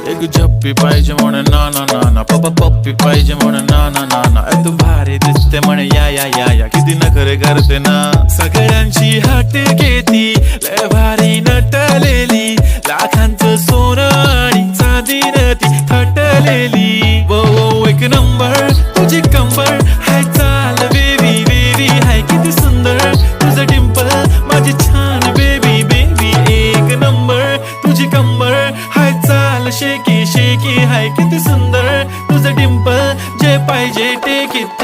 एक झप्पी पाहिजे म्हणे ना ना ना ना, पप्पी पाहिजे म्हणे ना ना ना ना. तू भारी दिसते म्हणे या या या या, किती नखरे करते ना. सगळ्यांची हाट घेती, लय भारी नटलेली, लाखांचं सोनं आणि चांदीनं ती थटलेली. वो वो एक नंबर तुझी कंबर हाय, चाल बेबी बेबी हाय किती सुंदर तुझं डिंपल माझी छान बेबी बेबी. एक नंबर तुझी कंबर हाय, चाल शेकी शेकी हाय किती सुंदर तुझं डिंपल, जे पाहिजे टेक इट